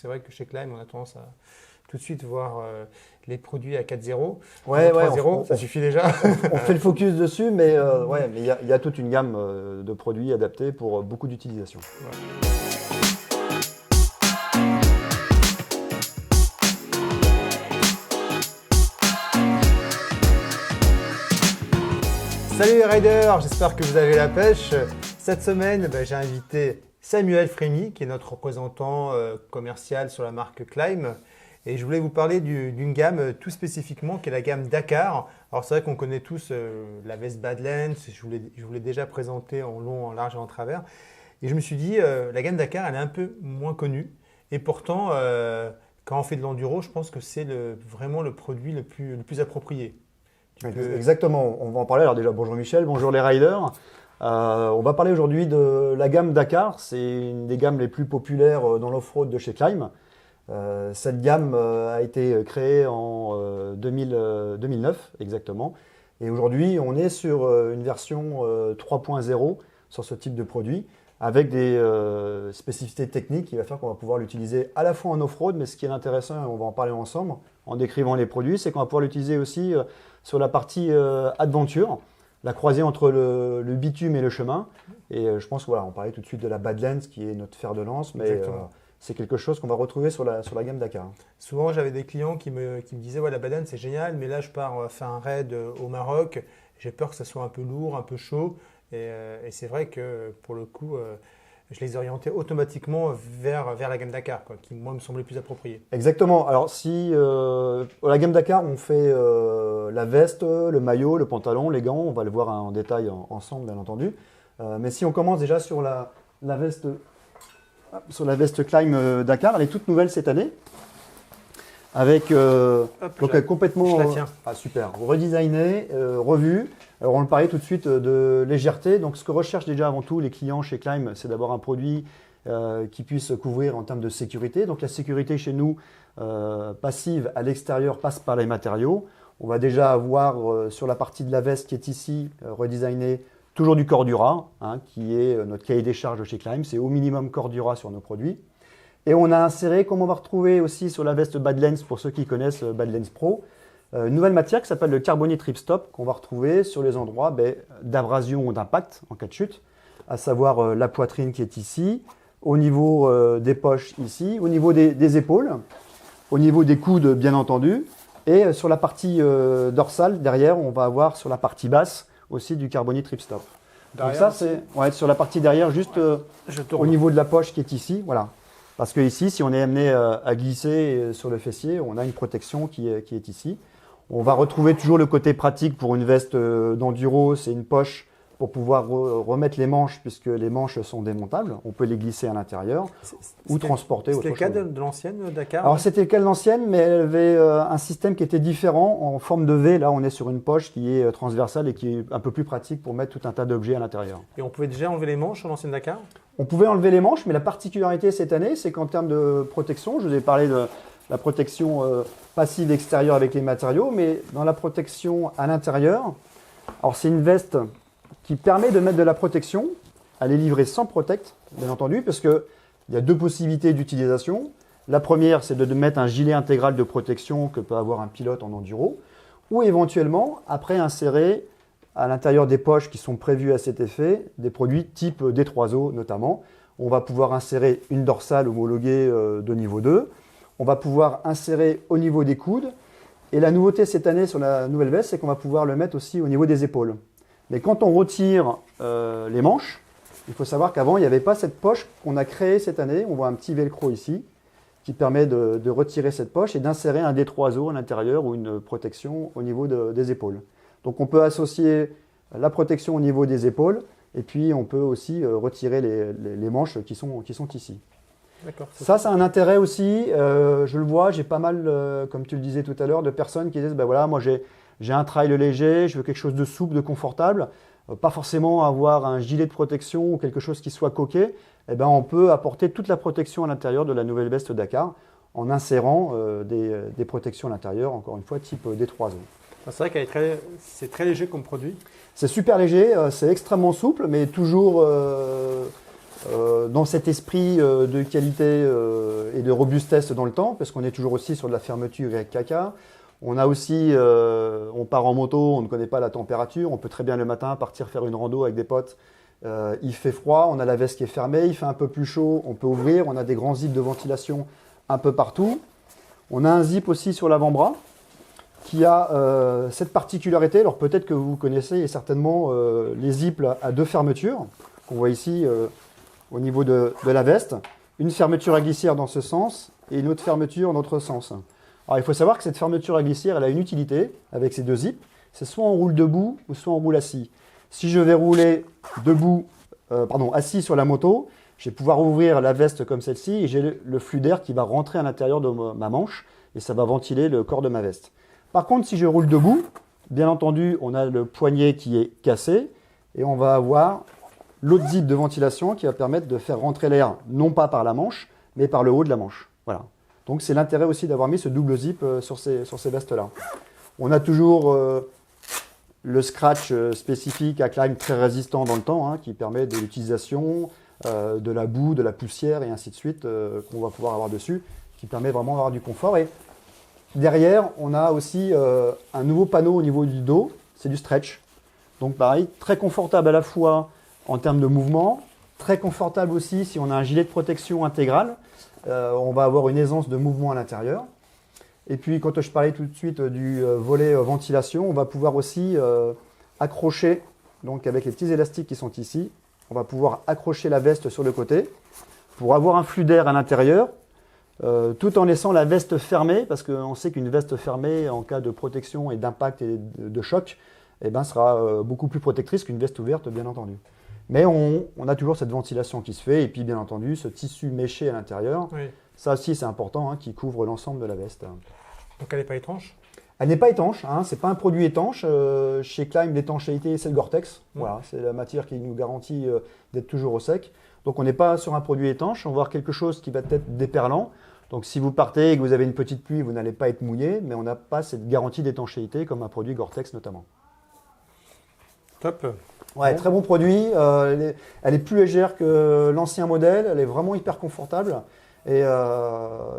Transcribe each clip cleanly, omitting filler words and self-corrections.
c'est vrai que chez Climb, on a tendance à tout de suite voir les produits à 4.0. Ouais, 3.0, ça suffit déjà. On fait le focus dessus, mais il y a toute une gamme de produits adaptés pour beaucoup d'utilisations. Ouais. Salut les riders, j'espère que vous avez la pêche. Cette semaine, j'ai invité Samuel Frémy, qui est notre représentant commercial sur la marque Climb. Et je voulais vous parler d'une gamme tout spécifiquement, qui est la gamme Dakar. Alors c'est vrai qu'on connaît tous la veste Badlands, je vous l'ai déjà présenté en long, en large et en travers. Et je me suis dit, la gamme Dakar, elle est un peu moins connue. Et pourtant, quand on fait de l'enduro, je pense que c'est vraiment le produit le plus approprié. Exactement, on va en parler. Alors déjà, bonjour Michel, bonjour les riders. On va parler aujourd'hui de la gamme Dakar. C'est une des gammes les plus populaires dans l'off-road de chez Climb. Cette gamme a été créée en 2009 exactement. Et aujourd'hui, on est sur une version 3.0 sur ce type de produit avec des spécificités techniques qui va faire qu'on va pouvoir l'utiliser à la fois en off-road, mais ce qui est intéressant, et on va en parler ensemble en décrivant les produits, c'est qu'on va pouvoir l'utiliser aussi sur la partie aventure, la croisée entre le bitume et le chemin. Et je pense qu'on parlait tout de suite de la Badlands qui est notre fer de lance, mais c'est quelque chose qu'on va retrouver sur la gamme Dakar. Souvent, j'avais des clients qui me disaient ouais, la Badlands c'est génial, mais là je pars faire un raid au Maroc, j'ai peur que ça soit un peu lourd, un peu chaud. Et c'est vrai que pour le coup, je les orientais automatiquement vers la gamme Dakar, qui moi me semblait plus appropriée. Exactement. Alors si la gamme Dakar, on fait la veste, le maillot, le pantalon, les gants, on va le voir en détail ensemble bien entendu. Mais si on commence déjà sur la veste, Climb Dakar, elle est toute nouvelle cette année. Avec complètement super, redesignée, revue. Alors on le parlait tout de suite de légèreté. Donc ce que recherchent déjà avant tout les clients chez Climb, c'est d'avoir un produit qui puisse couvrir en termes de sécurité. Donc la sécurité chez nous, passive à l'extérieur, passe par les matériaux. On va déjà avoir sur la partie de la veste qui est ici redesignée, toujours du Cordura, qui est notre cahier des charges chez Climb. C'est au minimum Cordura sur nos produits. Et on a inséré, comme on va retrouver aussi sur la veste Badlands, pour ceux qui connaissent Badlands Pro, une nouvelle matière qui s'appelle le carbonate ripstop, qu'on va retrouver sur les endroits d'abrasion ou d'impact en cas de chute, à savoir la poitrine qui est ici, au niveau des poches ici, au niveau des épaules, au niveau des coudes bien entendu, et sur la partie dorsale, derrière, on va avoir sur la partie basse aussi du carbonate ripstop. Donc ça, c'est sur la partie derrière, juste au niveau de la poche qui est ici, voilà. Parce que ici, si on est amené à glisser sur le fessier, on a une protection qui est ici. On va retrouver toujours le côté pratique pour une veste d'enduro, c'est une poche pour pouvoir remettre les manches, puisque les manches sont démontables. On peut les glisser à l'intérieur ou transporter autre chose. C'était le cas de l'ancienne Dakar? Alors c'était le cas de l'ancienne, mais elle avait un système qui était différent en forme de V. Là, on est sur une poche qui est transversale et qui est un peu plus pratique pour mettre tout un tas d'objets à l'intérieur. Et on pouvait déjà enlever les manches sur l'ancienne Dakar? On pouvait enlever les manches, mais la particularité cette année, c'est qu'en termes de protection, je vous ai parlé de la protection passive extérieure avec les matériaux, mais dans la protection à l'intérieur, alors c'est une veste qui permet de mettre de la protection. Elle est livrée sans protect, bien entendu, parce qu'il y a deux possibilités d'utilisation. La première, c'est de mettre un gilet intégral de protection que peut avoir un pilote en enduro, ou éventuellement, après, insérer à l'intérieur des poches qui sont prévues à cet effet, des produits type D3O notamment. On va pouvoir insérer une dorsale homologuée de niveau 2. On va pouvoir insérer au niveau des coudes. Et la nouveauté cette année sur la nouvelle veste, c'est qu'on va pouvoir le mettre aussi au niveau des épaules. Mais quand on retire les manches, il faut savoir qu'avant, il n'y avait pas cette poche qu'on a créée cette année. On voit un petit velcro ici qui permet de retirer cette poche et d'insérer un D3O à l'intérieur ou une protection au niveau des épaules. Donc on peut associer la protection au niveau des épaules et puis on peut aussi retirer les manches qui sont ici. Ça a un intérêt aussi, je le vois, j'ai pas mal, comme tu le disais tout à l'heure, de personnes qui disent moi j'ai un trail léger, je veux quelque chose de souple, de confortable, pas forcément avoir un gilet de protection ou quelque chose qui soit coquet. On peut apporter toute la protection à l'intérieur de la nouvelle veste Dakar en insérant des protections à l'intérieur, encore une fois type D3O. C'est vrai que c'est très léger comme produit. C'est super léger, c'est extrêmement souple, mais toujours dans cet esprit de qualité et de robustesse dans le temps, parce qu'on est toujours aussi sur de la fermeture avec caca. On a aussi, on part en moto, on ne connaît pas la température, on peut très bien le matin partir faire une rando avec des potes. Il fait froid, on a la veste qui est fermée, il fait un peu plus chaud, on peut ouvrir, on a des grands zips de ventilation un peu partout. On a un zip aussi sur l'avant-bras qui a cette particularité. Alors peut-être que vous connaissez certainement les zips à deux fermetures qu'on voit ici au niveau de la veste. Une fermeture à glissière dans ce sens et une autre fermeture dans l'autre sens. Alors il faut savoir que cette fermeture à glissière, elle a une utilité avec ces deux zips. C'est soit on roule debout ou soit on roule assis. Si je vais rouler assis sur la moto, je vais pouvoir ouvrir la veste comme celle-ci et j'ai le flux d'air qui va rentrer à l'intérieur de ma manche et ça va ventiler le corps de ma veste. Par contre, si je roule debout, bien entendu, on a le poignet qui est cassé et on va avoir l'autre zip de ventilation qui va permettre de faire rentrer l'air non pas par la manche, mais par le haut de la manche. Voilà. Donc c'est l'intérêt aussi d'avoir mis ce double zip sur ces vestes-là. On a toujours le scratch spécifique à Klein très résistant dans le temps, qui permet de l'utilisation de la boue, de la poussière et ainsi de suite qu'on va pouvoir avoir dessus, qui permet vraiment d'avoir du confort. Et derrière, on a aussi un nouveau panneau au niveau du dos, c'est du stretch. Donc pareil, très confortable à la fois en termes de mouvement, très confortable aussi si on a un gilet de protection intégral. On va avoir une aisance de mouvement à l'intérieur. Et puis, quand je parlais tout de suite du volet ventilation, on va pouvoir aussi accrocher, donc avec les petits élastiques qui sont ici, on va pouvoir accrocher la veste sur le côté pour avoir un flux d'air à l'intérieur, tout en laissant la veste fermée, parce qu'on sait qu'une veste fermée, en cas de protection et d'impact et de choc, sera beaucoup plus protectrice qu'une veste ouverte, bien entendu. Mais on a toujours cette ventilation qui se fait, et puis bien entendu, ce tissu méché à l'intérieur. Oui. Ça aussi, c'est important, qui couvre l'ensemble de la veste. Donc elle n'est pas étanche? Elle n'est pas étanche, ce n'est pas un produit étanche. Chez Klein, l'étanchéité, c'est le Gore-Tex. Voilà, c'est la matière qui nous garantit d'être toujours au sec. Donc on n'est pas sur un produit étanche, on va avoir quelque chose qui va être déperlant. Donc si vous partez et que vous avez une petite pluie, vous n'allez pas être mouillé, mais on n'a pas cette garantie d'étanchéité comme un produit Gore-Tex notamment. Top. Ouais, très bon produit. Elle est plus légère que l'ancien modèle. Elle est vraiment hyper confortable. Et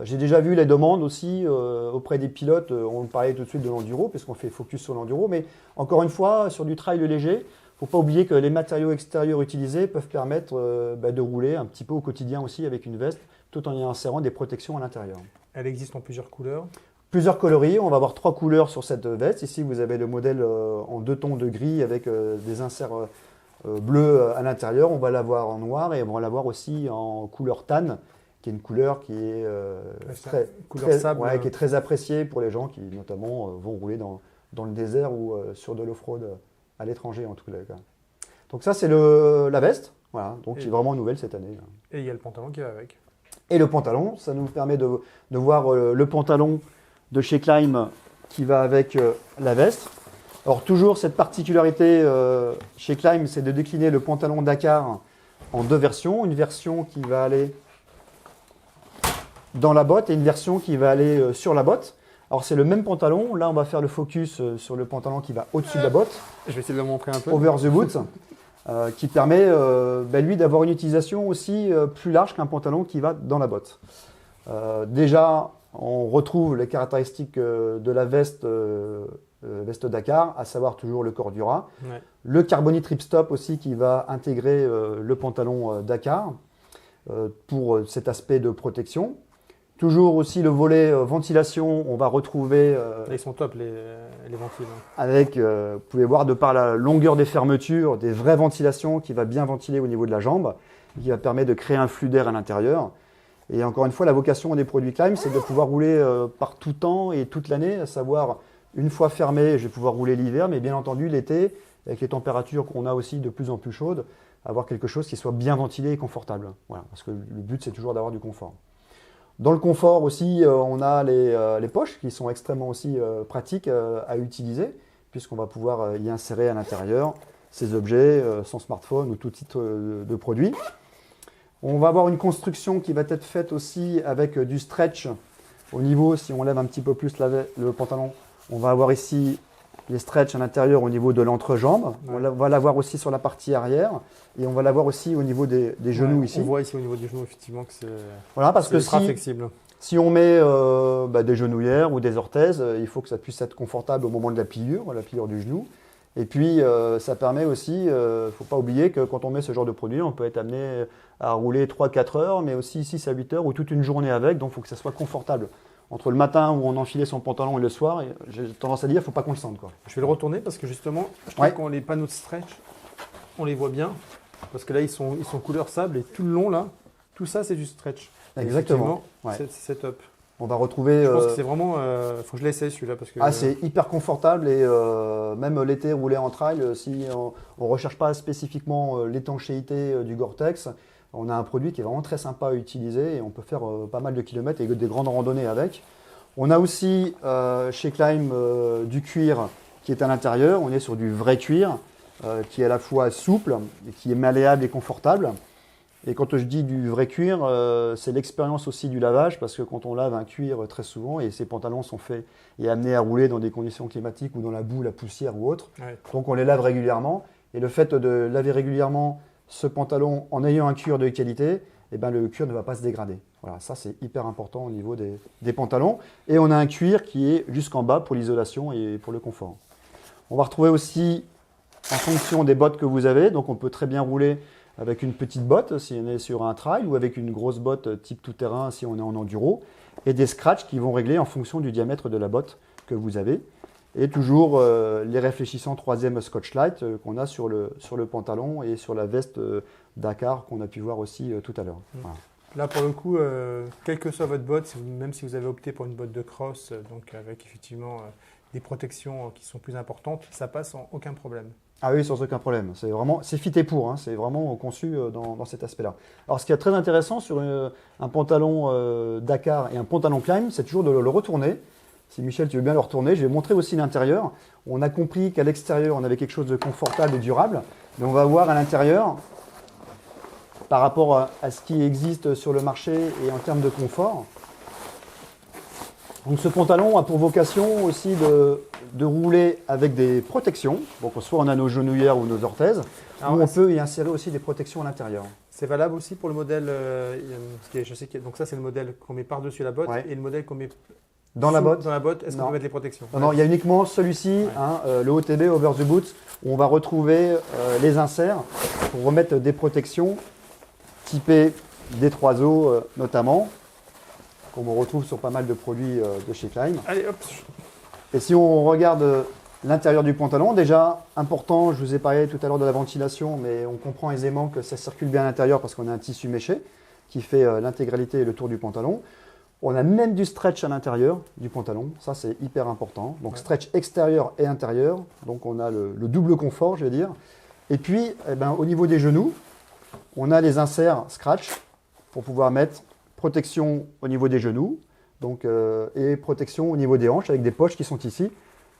j'ai déjà vu les demandes aussi auprès des pilotes. On parlait tout de suite de l'enduro, puisqu'on fait focus sur l'enduro. Mais encore une fois, sur du trail léger, il ne faut pas oublier que les matériaux extérieurs utilisés peuvent permettre de rouler un petit peu au quotidien aussi avec une veste, tout en y insérant des protections à l'intérieur. Elle existe en plusieurs couleurs? Plusieurs coloris, on va avoir 3 couleurs sur cette veste. Ici, vous avez le modèle en 2 tons de gris avec des inserts bleus à l'intérieur. On va l'avoir en noir et on va l'avoir aussi en couleur tan, qui est une couleur qui est, qui est très appréciée pour les gens qui notamment vont rouler dans le désert ou sur de l'off-road à l'étranger en tout cas. Donc ça, c'est la veste, voilà, donc qui est vraiment nouvelle cette année. Et il y a le pantalon qui va avec. Et le pantalon, ça nous permet de voir le pantalon de chez Klein qui va avec la veste. Alors toujours cette particularité chez Klein, c'est de décliner le pantalon Dakar en 2 versions. Une version qui va aller dans la botte et une version qui va aller sur la botte. Alors c'est le même pantalon. Là, on va faire le focus sur le pantalon qui va au-dessus de la botte. Je vais essayer de le montrer un peu. Over the boot, qui permet lui d'avoir une utilisation aussi plus large qu'un pantalon qui va dans la botte. Déjà, on retrouve les caractéristiques de la veste Dakar, à savoir toujours le Cordura. Ouais. Le Carbonite Ripstop aussi qui va intégrer le pantalon Dakar pour cet aspect de protection. Toujours aussi le volet ventilation, on va retrouver… ils sont top les ventiles. Avec, vous pouvez voir de par la longueur des fermetures, des vraies ventilations qui va bien ventiler au niveau de la jambe, qui va permettre de créer un flux d'air à l'intérieur. Et encore une fois, la vocation des produits Klein, c'est de pouvoir rouler par tout temps et toute l'année, à savoir une fois fermé, je vais pouvoir rouler l'hiver, mais bien entendu l'été, avec les températures qu'on a aussi de plus en plus chaudes, avoir quelque chose qui soit bien ventilé et confortable. Voilà, parce que le but, c'est toujours d'avoir du confort. Dans le confort aussi, on a les poches qui sont extrêmement aussi pratiques à utiliser, puisqu'on va pouvoir y insérer à l'intérieur ces objets, son smartphone ou tout type de produit. On va avoir une construction qui va être faite aussi avec du stretch au niveau, si on lève un petit peu plus le pantalon, on va avoir ici les stretch à l'intérieur au niveau de l'entrejambe. Ouais. On va l'avoir aussi sur la partie arrière et on va l'avoir aussi au niveau des genoux Ouais, ici. On voit ici au niveau des genoux effectivement que c'est Voilà, parce que ultra si, flexible. si on met des genouillères ou des orthèses, il faut que ça puisse être confortable au moment de la pliure du genou. Et puis, ça permet aussi, il ne faut pas oublier que quand on met ce genre de produit, on peut être amené à rouler 3-4 heures, mais aussi 6 à 8 heures ou toute une journée avec. Donc, il faut que ça soit confortable. Entre le matin où on enfilait son pantalon et le soir, j'ai tendance à dire qu'il ne faut pas qu'on le sente, quoi. Je vais le retourner parce que justement, je trouve Ouais. qu'on les panneaux de stretch, on les voit bien. Parce que là, ils sont couleur sable et tout le long, là, tout ça, c'est du stretch. Et Exactement. effectivement, c'est top. On va retrouver. Je pense que c'est vraiment. Faut que je l'essaie celui-là. Parce que, C'est hyper confortable et même l'été, rouler en trail, si on ne recherche pas spécifiquement l'étanchéité du Gore-Tex, on a un produit qui est vraiment très sympa à utiliser et on peut faire pas mal de kilomètres et des grandes randonnées avec. On a aussi chez Climb du cuir qui est à l'intérieur. On est sur du vrai cuir qui est à la fois souple, et qui est malléable et confortable. Et quand je dis du vrai cuir, c'est l'expérience aussi du lavage, parce que quand on lave un cuir très souvent, et ces pantalons sont faits et amenés à rouler dans des conditions climatiques ou dans la boue, la poussière ou autre, ouais. donc on les lave régulièrement. Et le fait de laver régulièrement ce pantalon en ayant un cuir de qualité, eh ben, le cuir ne va pas se dégrader. Voilà, ça c'est hyper important au niveau des pantalons. Et on a un cuir qui est jusqu'en bas pour l'isolation et pour le confort. On va retrouver aussi en fonction des bottes que vous avez, donc on peut très bien rouler avec une petite botte si on est sur un trail ou avec une grosse botte type tout-terrain si on est en enduro, et des scratchs qui vont régler en fonction du diamètre de la botte que vous avez. Et toujours les réfléchissants 3e Scotch-Lite qu'on a sur le pantalon et sur la veste Dakar qu'on a pu voir aussi tout à l'heure. Voilà. Là, pour le coup, quelle que soit votre botte, même si vous avez opté pour une botte de cross, donc avec effectivement des protections qui sont plus importantes, ça passe sans aucun problème. Ah oui, sans aucun problème. C'est fité pour, hein, c'est vraiment conçu dans cet aspect-là. Alors, ce qui est très intéressant sur un pantalon Dakar et un pantalon Climb, c'est toujours de le retourner. Si Michel, tu veux bien le retourner, je vais montrer aussi l'intérieur. On a compris qu'à l'extérieur, on avait quelque chose de confortable et durable, mais on va voir à l'intérieur, par rapport à ce qui existe sur le marché et en termes de confort. Donc ce pantalon a pour vocation aussi de rouler avec des protections. Donc soit on a nos genouillères ou nos orthèses, ou on peut y insérer aussi des protections à l'intérieur. C'est valable aussi pour le modèle, je sais donc ça c'est le modèle qu'on met par-dessus la botte, Ouais. et le modèle qu'on met Dans la botte, est-ce qu'on Non. peut mettre les protections? non, il y a uniquement celui-ci, le OTB, Over the Boot, où on va retrouver les inserts pour remettre des protections typées D3O notamment, qu'on retrouve sur pas mal de produits de chez Climb. Allez, hop. Et si on regarde l'intérieur du pantalon, déjà important, je vous ai parlé tout à l'heure de la ventilation, mais on comprend aisément que ça circule bien à l'intérieur parce qu'on a un tissu méché qui fait l'intégralité et le tour du pantalon. On a même du stretch à l'intérieur du pantalon, ça c'est hyper important. Donc stretch extérieur et intérieur, donc on a le double confort, je vais dire. Et puis, au niveau des genoux, on a les inserts scratch pour pouvoir mettre protection au niveau des genoux, donc, et protection au niveau des hanches avec des poches qui sont ici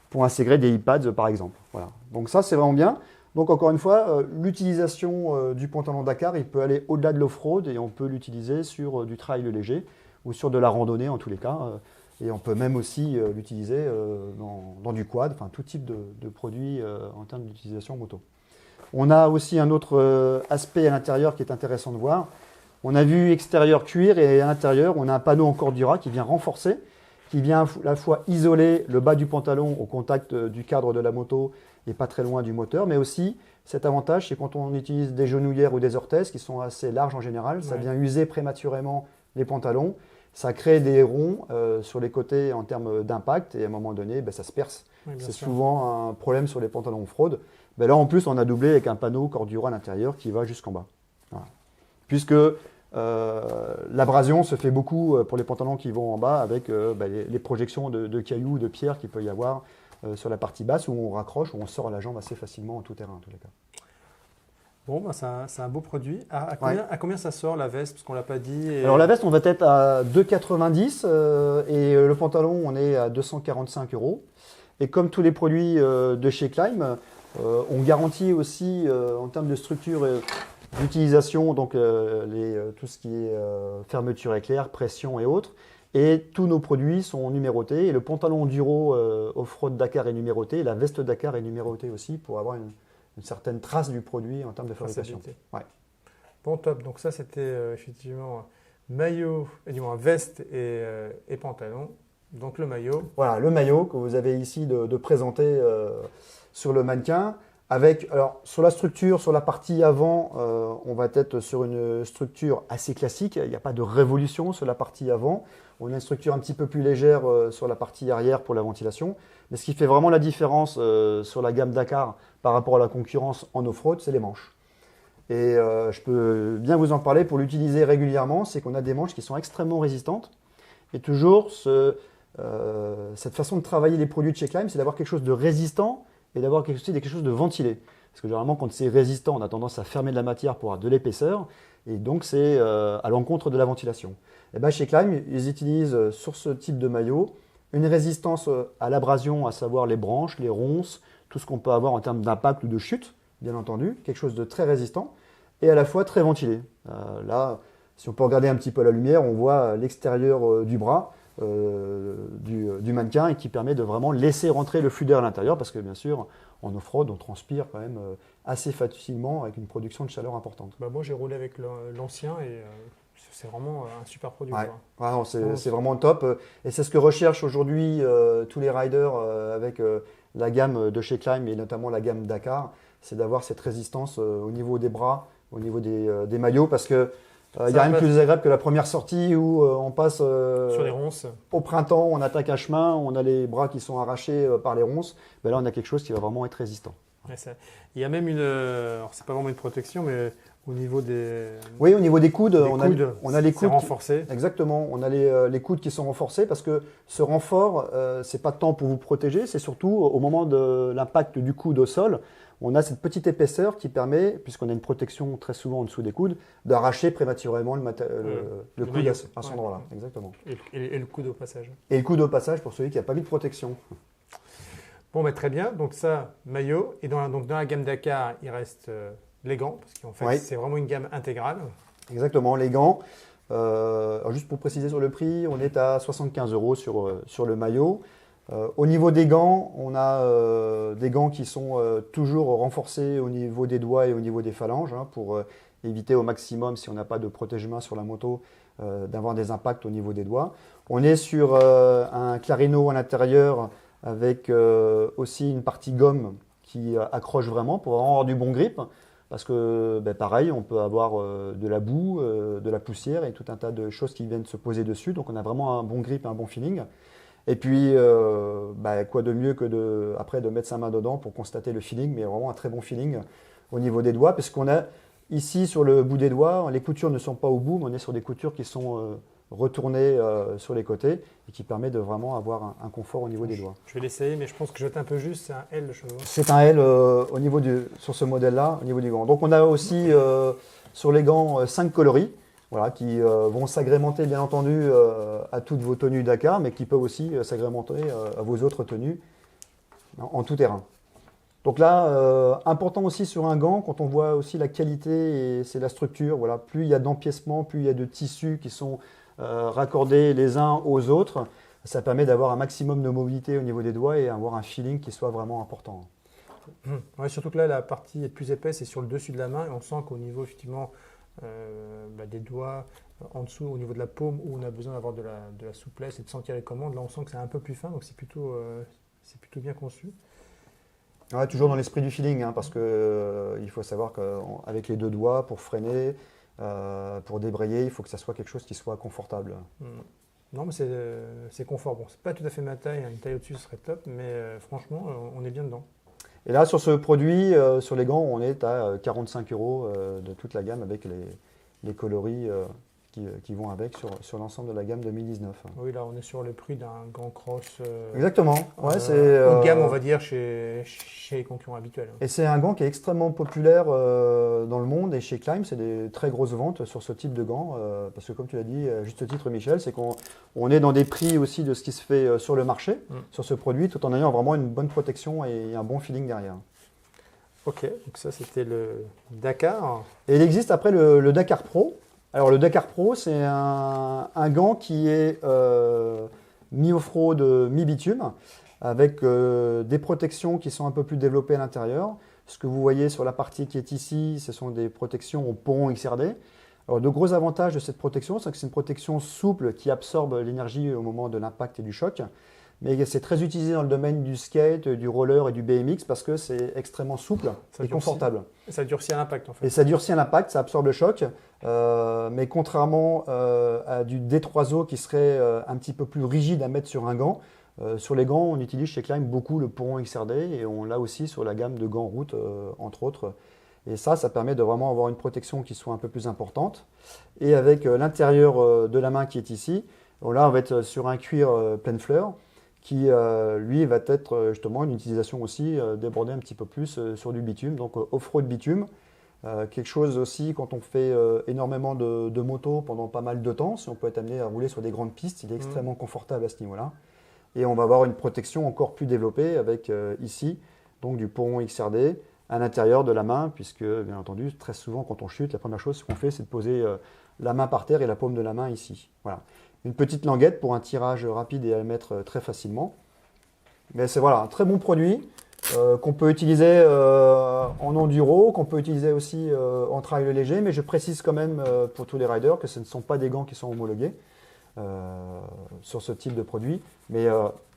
pour intégrer des iPads par exemple. Voilà. Donc ça c'est vraiment bien. Donc encore une fois, l'utilisation du pantalon Dakar, il peut aller au-delà de l'off-road et on peut l'utiliser sur du trail léger ou sur de la randonnée en tous les cas. Et on peut même aussi l'utiliser dans du quad, enfin tout type de produit en termes d'utilisation moto. On a aussi un autre aspect à l'intérieur qui est intéressant de voir. On a vu extérieur cuir et à l'intérieur, on a un panneau en Cordura qui vient renforcer, qui vient à la fois isoler le bas du pantalon au contact du cadre de la moto et pas très loin du moteur, mais aussi cet avantage, c'est quand on utilise des genouillères ou des orthèses qui sont assez larges en général, ça vient user prématurément les pantalons, ça crée des ronds sur les côtés en termes d'impact et à un moment donné, ça se perce. Oui, c'est sûr. souvent un problème sur les pantalons off-road. Là en plus, on a doublé avec un panneau Cordura à l'intérieur qui va jusqu'en bas. Voilà. Puisque l'abrasion se fait beaucoup pour les pantalons qui vont en bas avec les projections de cailloux, de pierres qu'il peut y avoir sur la partie basse où on raccroche, où on sort la jambe assez facilement en tout terrain en tous les cas. Bon, c'est un beau produit. À combien ça sort la veste? Parce qu'on ne l'a pas dit. Alors la veste, on va être à 2,90 et le pantalon, on est à 245 €. Et comme tous les produits de chez Climb, on garantit aussi en termes de structure d'utilisation, donc tout ce qui est fermeture éclair, pression et autres. Et tous nos produits sont numérotés. Et le pantalon Duro Off-Road Dakar est numéroté. Et la veste Dakar est numérotée aussi pour avoir une certaine trace du produit en termes de fabrication. Ouais. Bon, top. Donc ça, c'était effectivement maillot, dis-moi, veste et pantalon. Donc le maillot. Voilà, le maillot que vous avez ici de présenter sur le mannequin. Alors, sur la structure, sur la partie avant, on va être sur une structure assez classique. Il n'y a pas de révolution sur la partie avant. On a une structure un petit peu plus légère sur la partie arrière pour la ventilation. Mais ce qui fait vraiment la différence sur la gamme Dakar par rapport à la concurrence en off-road, c'est les manches. Et je peux bien vous en parler pour l'utiliser régulièrement. C'est qu'on a des manches qui sont extrêmement résistantes. Et toujours, cette façon de travailler les produits de chez Klim, c'est d'avoir quelque chose de résistant et d'avoir quelque chose de ventilé. Parce que généralement, quand c'est résistant, on a tendance à fermer de la matière pour avoir de l'épaisseur. Et donc, c'est à l'encontre de la ventilation. Et bien, chez Klim, ils utilisent sur ce type de maillot une résistance à l'abrasion, à savoir les branches, les ronces, tout ce qu'on peut avoir en termes d'impact ou de chute, bien entendu. Quelque chose de très résistant et à la fois très ventilé. Là, si on peut regarder un petit peu à la lumière, on voit l'extérieur du bras. Du mannequin et qui permet de vraiment laisser rentrer le flux d'air à l'intérieur parce que bien sûr en off-road on transpire quand même assez facilement avec une production de chaleur importante. Bah moi j'ai roulé avec l'ancien et c'est vraiment un super produit. Ouais. Ah c'est vraiment top et c'est ce que recherchent aujourd'hui tous les riders avec la gamme de chez Klim et notamment la gamme Dakar, c'est d'avoir cette résistance au niveau des bras, au niveau des maillots parce que il n'y a rien de plus désagréable que la première sortie où on passe sur les ronces. Au printemps, on attaque un chemin, on a les bras qui sont arrachés par les ronces. Ben là, on a quelque chose qui va vraiment être résistant. Ouais, il y a même alors c'est pas vraiment une protection, mais au niveau des. Oui, au niveau des coudes, on a les coudes. C'est renforcé. Exactement, on a les coudes qui sont renforcés parce que ce renfort, c'est pas tant pour vous protéger, c'est surtout au moment de l'impact du coude au sol. On a cette petite épaisseur qui permet, puisqu'on a une protection très souvent en dessous des coudes, d'arracher prématurément le coude à cet endroit-là. Exactement. Et le coude au passage. Et le coude au passage pour celui qui n'a pas mis de protection. Bon, très bien. Donc ça, maillot. Et dans la gamme Dakar, il reste les gants, parce qu'en fait, c'est vraiment une gamme intégrale. Exactement, les gants. Alors juste pour préciser sur le prix, on est à 75 € sur le maillot. Au niveau des gants, on a des gants qui sont toujours renforcés au niveau des doigts et au niveau des phalanges pour éviter au maximum, si on n'a pas de protège-main sur la moto, d'avoir des impacts au niveau des doigts. On est sur un clarino à l'intérieur avec aussi une partie gomme qui accroche vraiment pour avoir du bon grip. Parce que pareil, on peut avoir de la boue, de la poussière et tout un tas de choses qui viennent se poser dessus. Donc on a vraiment un bon grip et un bon feeling. Et puis, quoi de mieux que après de mettre sa main dedans pour constater le feeling, mais vraiment un très bon feeling au niveau des doigts, puisqu'on a ici sur le bout des doigts, les coutures ne sont pas au bout, mais on est sur des coutures qui sont retournées sur les côtés et qui permet de vraiment avoir un confort au niveau des doigts. Je vais l'essayer, mais je pense que je vais être un peu juste, c'est un L de chevaux. C'est un L au niveau sur ce modèle-là, au niveau du gant. Donc on a aussi sur les gants 5 coloris. Voilà, qui vont s'agrémenter bien entendu à toutes vos tenues Dakar, mais qui peuvent aussi s'agrémenter à vos autres tenues en tout terrain. Donc là, important aussi sur un gant, quand on voit aussi la qualité et c'est la structure, voilà, plus il y a d'empiècements, plus il y a de tissus qui sont raccordés les uns aux autres, ça permet d'avoir un maximum de mobilité au niveau des doigts et avoir un feeling qui soit vraiment important. Ouais, surtout que là, la partie est plus épaisse et sur le dessus de la main, et on sent qu'au niveau effectivement des doigts en dessous au niveau de la paume où on a besoin d'avoir de la souplesse et de sentir les commandes, là on sent que c'est un peu plus fin, donc c'est plutôt bien conçu. Ouais, toujours dans l'esprit du feeling, parce que il faut savoir qu'avec les deux doigts pour freiner, pour débrayer, il faut que ça soit quelque chose qui soit confortable. Non, mais c'est confort. Bon, c'est pas tout à fait ma taille, une taille au-dessus ce serait top, mais franchement on est bien dedans. Et là, sur ce produit, sur les gants, on est à 45 € de toute la gamme avec les coloris qui vont avec sur l'ensemble de la gamme 2019. Oui, là, on est sur le prix d'un gant cross. Exactement. Ouais, haut de gamme, on va dire, chez les concurrents habituels. Et c'est un gant qui est extrêmement populaire dans le monde. Et chez Klim, c'est des très grosses ventes sur ce type de gants. Parce que comme tu l'as dit, à juste titre, Michel, c'est qu'on est dans des prix aussi de ce qui se fait sur le marché, sur ce produit, tout en ayant vraiment une bonne protection et un bon feeling derrière. Ok, donc ça, c'était le Dakar. Et il existe après le Dakar Pro. Alors le Dakar Pro, c'est un gant qui est mi-off-road, mi-bitume, avec des protections qui sont un peu plus développées à l'intérieur. Ce que vous voyez sur la partie qui est ici, ce sont des protections au pont XRD. Alors, de gros avantages de cette protection, c'est que c'est une protection souple qui absorbe l'énergie au moment de l'impact et du choc. Mais c'est très utilisé dans le domaine du skate, du roller et du BMX parce que c'est extrêmement souple et confortable. Ça durcit à l'impact en fait. Et ça durcit à l'impact, ça absorbe le choc. Mais contrairement à du D3O qui serait un petit peu plus rigide à mettre sur un gant, sur les gants, on utilise chez Klim beaucoup le Poron XRD et on l'a aussi sur la gamme de gants route, entre autres. Et ça permet de vraiment avoir une protection qui soit un peu plus importante. Et avec l'intérieur de la main qui est ici, là on va être sur un cuir pleine fleur qui lui va être justement une utilisation aussi débordée un petit peu plus sur du bitume, donc off-road bitume. Quelque chose aussi quand on fait énormément de moto pendant pas mal de temps, si on peut être amené à rouler sur des grandes pistes, il est extrêmement confortable à ce niveau-là. Et on va avoir une protection encore plus développée avec ici donc du Poron XRD à l'intérieur de la main, puisque bien entendu très souvent quand on chute, la première chose qu'on fait c'est de poser la main par terre et la paume de la main ici. Voilà. Une petite languette pour un tirage rapide et à le mettre très facilement. Mais c'est voilà, un très bon produit qu'on peut utiliser en enduro, qu'on peut utiliser aussi en trail léger, mais je précise quand même pour tous les riders que ce ne sont pas des gants qui sont homologués sur ce type de produit, mais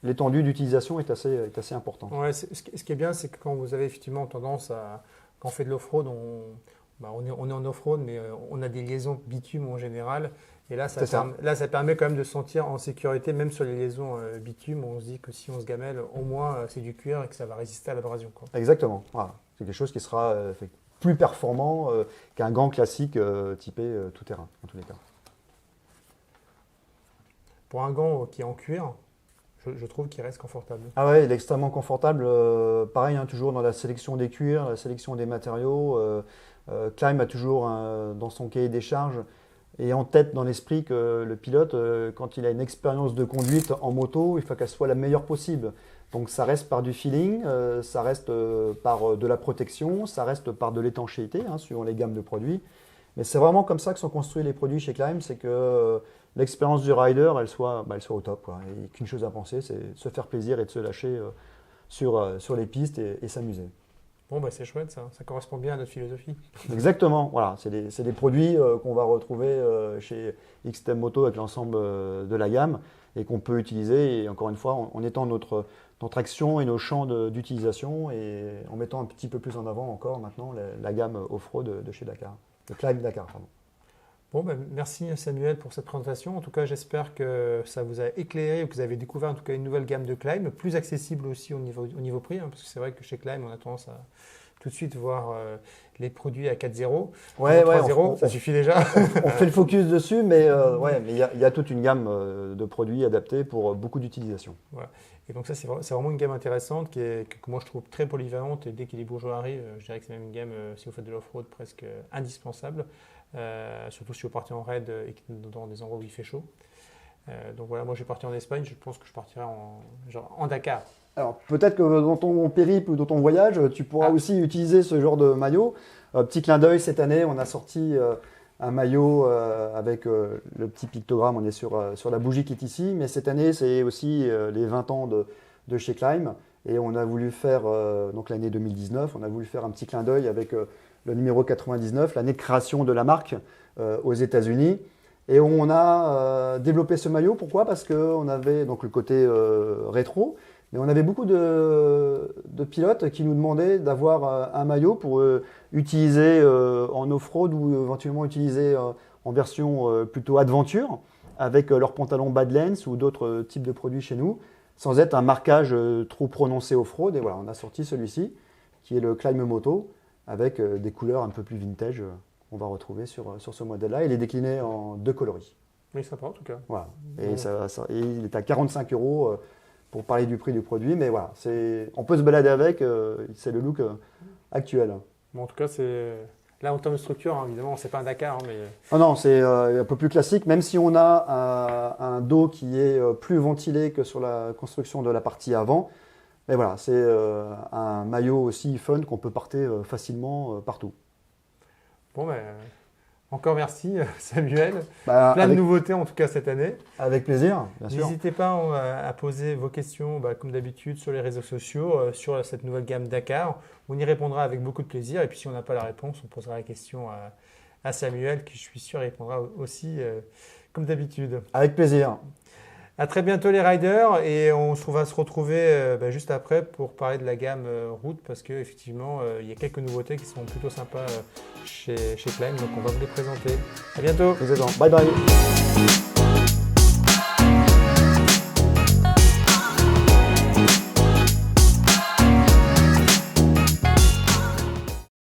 l'étendue d'utilisation est assez importante. Ouais, ce qui est bien, c'est que quand vous avez effectivement tendance à, quand on fait de l'off-road, on est en off-road, mais on a des liaisons bitume en général. Et là, ça permet quand même de se sentir en sécurité, même sur les liaisons bitume. On se dit que si on se gamelle, au moins c'est du cuir et que ça va résister à l'abrasion. Exactement. Voilà. C'est quelque chose qui sera plus performant qu'un gant classique typé tout-terrain, en tous les cas. Pour un gant qui est en cuir, je trouve qu'il reste confortable. Ah ouais, il est extrêmement confortable. Pareil, hein, toujours dans la sélection des cuirs, la sélection des matériaux. Klim a toujours dans son cahier des charges et en tête dans l'esprit que le pilote, quand il a une expérience de conduite en moto, il faut qu'elle soit la meilleure possible. Donc ça reste par du feeling, ça reste par de la protection, ça reste par de l'étanchéité, hein, suivant les gammes de produits. Mais c'est vraiment comme ça que sont construits les produits chez Klim, c'est que l'expérience du rider, elle soit au top, quoi. Et qu'une chose à penser, c'est se faire plaisir et de se lâcher sur les pistes et s'amuser. Bon, bah, c'est chouette, ça correspond bien à notre philosophie. Exactement, voilà, c'est des produits qu'on va retrouver chez XTM Moto avec l'ensemble de la gamme et qu'on peut utiliser, et encore une fois, en étant notre action et nos champs d'utilisation et en mettant un petit peu plus en avant encore maintenant la gamme off-road de chez Dakar, de Klim Dakar, pardon. Bon, ben, merci Samuel pour cette présentation. En tout cas, j'espère que ça vous a éclairé ou que vous avez découvert en tout cas une nouvelle gamme de Klim, plus accessible aussi au niveau prix, hein, parce que c'est vrai que chez Klim, on a tendance à tout de suite voir les produits à 4.0. Ouais, 3.0, ça suffit déjà. On fait le focus dessus, mais il y a toute une gamme de produits adaptés pour beaucoup d'utilisations. Voilà. Et donc ça, c'est vraiment une gamme intéressante que moi je trouve très polyvalente, et dès que les bourgeois arrivent, je dirais que c'est même une gamme, si vous faites de l'off-road, presque indispensable. Surtout si vous partez en raid et dans des endroits où il fait chaud. Donc voilà, moi je vais partir en Espagne, je pense que je partirai en Dakar. Alors peut-être que dans ton périple ou dans ton voyage, tu pourras aussi utiliser ce genre de maillot. Petit clin d'œil, cette année, on a sorti un maillot avec le petit pictogramme, on est sur la bougie qui est ici, mais cette année c'est aussi les 20 ans de chez Klim, et on a voulu faire, donc l'année 2019, on a voulu faire un petit clin d'œil avec le numéro 99, l'année de création de la marque aux États-Unis. Et on a développé ce maillot. Pourquoi? Parce qu'on avait donc le côté rétro, mais on avait beaucoup de pilotes qui nous demandaient d'avoir un maillot pour utiliser en off-road ou éventuellement utiliser en version plutôt adventure avec leurs pantalons Badlands ou d'autres types de produits chez nous, sans être un marquage trop prononcé off-road. Et voilà, on a sorti celui-ci qui est le Klim Moto, avec des couleurs un peu plus vintage qu'on va retrouver sur ce modèle-là. Il est décliné en 2 coloris. Oui, sympa en tout cas. Voilà. Et, et il est à 45 € pour parler du prix du produit. Mais voilà, on peut se balader avec, c'est le look actuel. Bon, en tout cas, là en termes de structure, hein, évidemment, c'est pas un Dakar. Hein, mais... Oh non, c'est un peu plus classique, même si on a un dos qui est plus ventilé que sur la construction de la partie avant. Mais voilà, c'est un maillot aussi fun qu'on peut porter facilement partout. Bon, ben, Encore merci Samuel. Bah, Plein de nouveautés en tout cas cette année. avec plaisir, bien sûr. N'hésitez pas à poser vos questions comme d'habitude sur les réseaux sociaux, sur cette nouvelle gamme Dakar. On y répondra avec beaucoup de plaisir. Et puis si on n'a pas la réponse, on posera la question à Samuel qui je suis sûr répondra aussi comme d'habitude. Avec plaisir. À très bientôt les riders et va se retrouver juste après pour parler de la gamme route parce qu'effectivement il y a quelques nouveautés qui sont plutôt sympas chez Climb donc on va vous les présenter. À bientôt. Exactement. Bye bye.